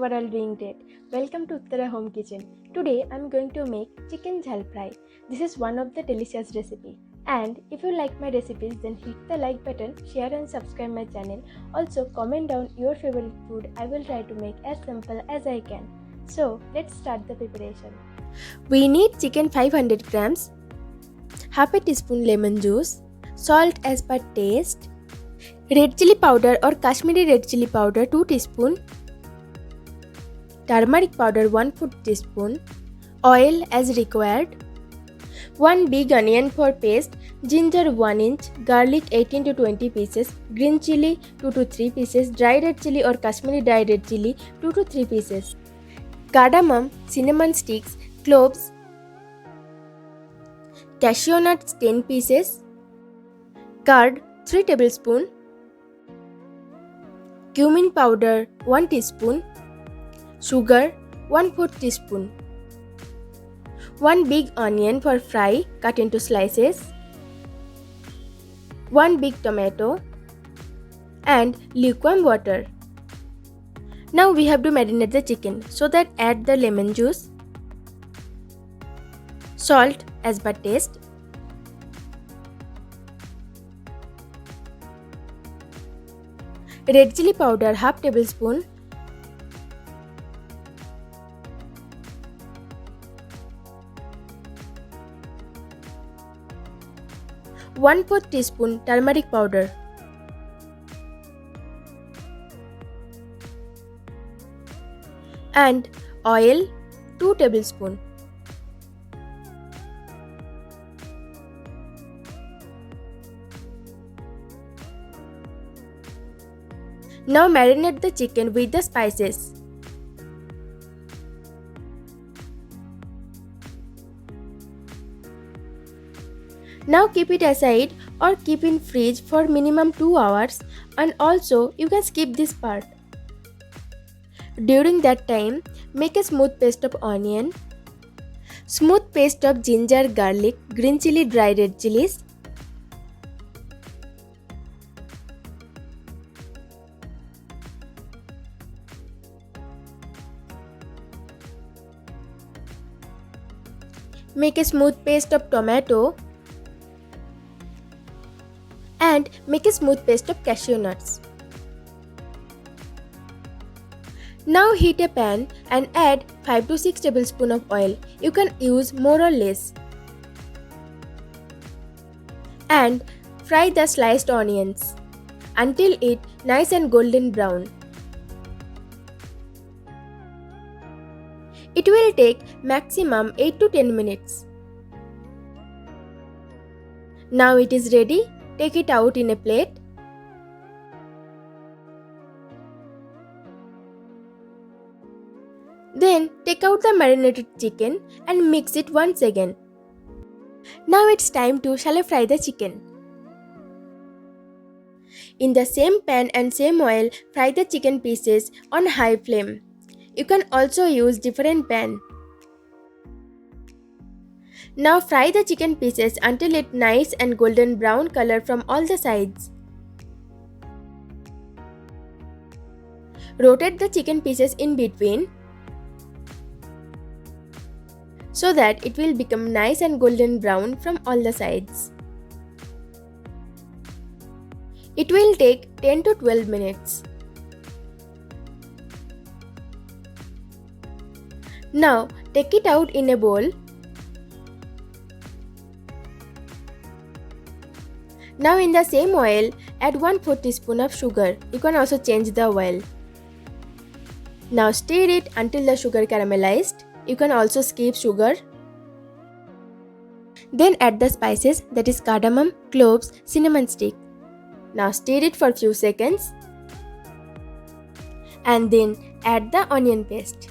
overall doing great. Welcome to Uttara home kitchen. Today I'm going to make chicken jhal fry. This is one of the delicious recipe. And if you like my recipes, then hit the like button, share and subscribe my channel. Also comment down your favorite food. I will try to make as simple as I can. So let's start the preparation. We need chicken 500 grams, half a teaspoon lemon juice, salt as per taste, red chilli powder or Kashmiri red chilli powder 2 teaspoon, turmeric powder 1/4 teaspoon, oil as required, 1 big onion for paste, ginger 1 inch, garlic 18 to 20 pieces, green chilli 2 to 3 pieces, dry red chilli or Kashmiri dry red chilli 2 to 3 pieces, cardamom, cinnamon sticks, cloves, cashew nuts 10 pieces, curd 3 tablespoons, cumin powder 1 teaspoon, sugar 1/4 teaspoon, 1 big onion for fry cut into slices, 1 big tomato, and lukewarm water. Now we have to marinate the chicken, so that add the lemon juice, salt as per taste, red chilli powder half tablespoon, one-4 teaspoon turmeric powder, and oil 2 tablespoons. Now marinate the chicken with the spices. Now keep it aside or keep in fridge for minimum 2 hours, and also you can skip this part. During that time, make a smooth paste of onion, smooth paste of ginger, garlic, green chilli, dry red chilies, make a smooth paste of tomato, and make a smooth paste of cashew nuts. Now heat a pan and add 5 to 6 tablespoons of oil. You can use more or less. And fry the sliced onions until it nice and golden brown. It will take maximum 8 to 10 minutes. Now it is ready. Take it out in a plate. Then take out the marinated chicken and mix it once again. Now it's time to shallow fry the chicken. In the same pan and same oil, fry the chicken pieces on high flame. You can also use different pan. Now fry the chicken pieces until it nice and golden brown color from all the sides. Rotate the chicken pieces in between so that it will become nice and golden brown from all the sides. It will take 10 to 12 minutes. Now take it out in a bowl. Now in the same oil, add 1/4 teaspoon of sugar. You can also change the oil. Now stir it until the sugar caramelized. You can also skip sugar. Then add the spices, that is cardamom, cloves, cinnamon stick. Now stir it for few seconds. And then add the onion paste.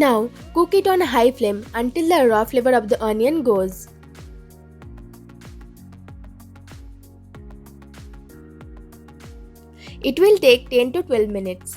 Now cook it on high flame until the raw flavor of the onion goes. It will take 10 to 12 minutes.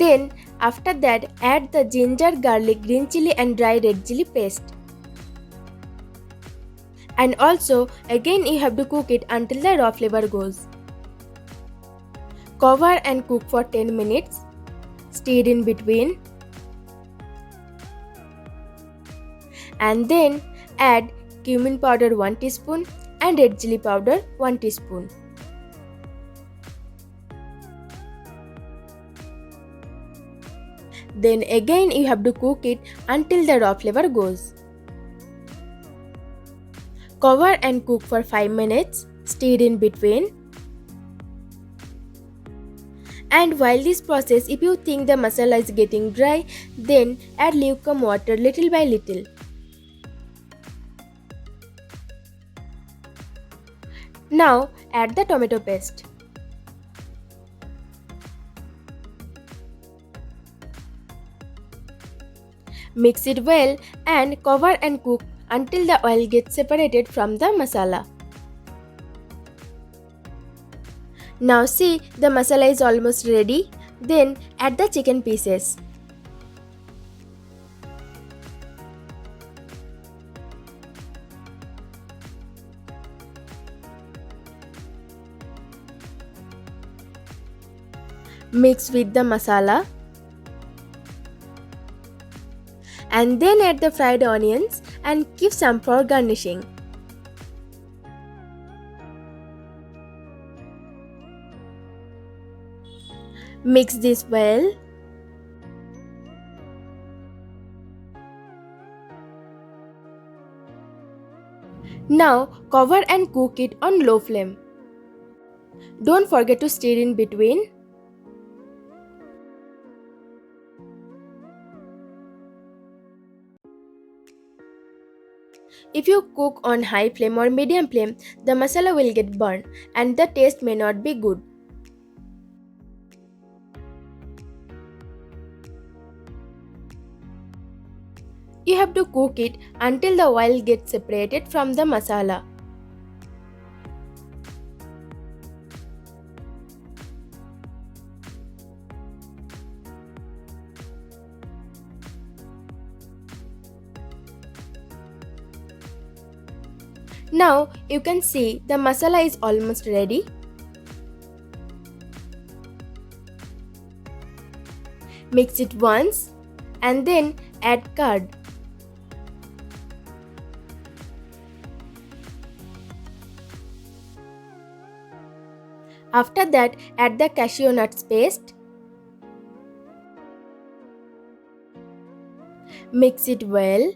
Then after that, add the ginger, garlic, green chilli and dry red chilli paste. And also again you have to cook it until the raw flavor goes. Cover and cook for 10 minutes. Stir in between. And then add cumin powder 1 teaspoon and red chilli powder 1 teaspoon. Then again you have to cook it until the raw flavor goes. Cover and cook for 5 minutes. Stir in between. And while this process, if you think the masala is getting dry, then add lukewarm water little by little. Now add the tomato paste. Mix it well and cover and cook until the oil gets separated from the masala. Now see, the masala is almost ready. Then add the chicken pieces. Mix with the masala. And then add the fried onions and keep some for garnishing. Mix this well. Now cover and cook it on low flame. Don't forget to stir in between. If you cook on high flame or medium flame, the masala will get burned and the taste may not be good. You have to cook it until the oil gets separated from the masala. Now you can see the masala is almost ready. Mix it once and then add curd. After that, add the cashew nuts paste. Mix it well.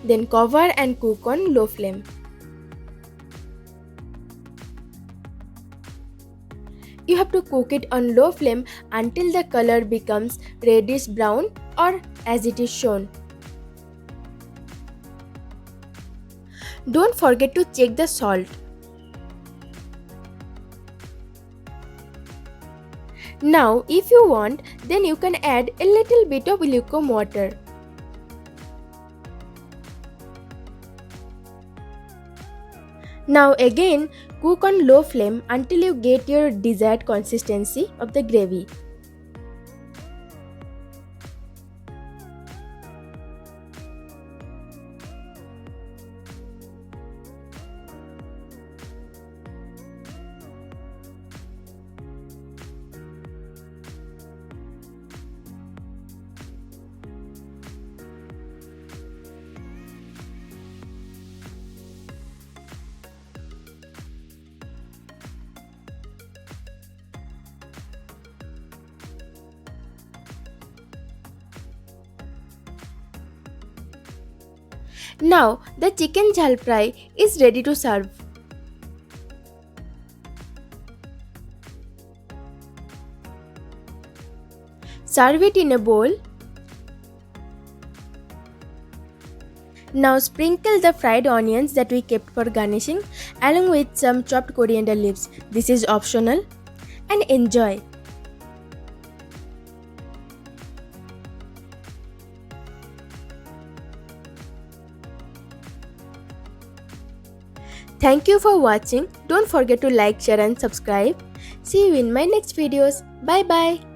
Then cover and cook on low flame. You have to cook it on low flame until the color becomes reddish brown or as it is shown. Don't forget to check the salt. Now if you want, then you can add a little bit of lukewarm water. Now again cook on low flame until you get your desired consistency of the gravy. Now the chicken jhal fry is ready to serve. Serve it in a bowl. Now sprinkle the fried onions that we kept for garnishing along with some chopped coriander leaves. This is optional. And enjoy. Thank you for watching. Don't forget to like, share and subscribe. See you in my next videos. Bye bye.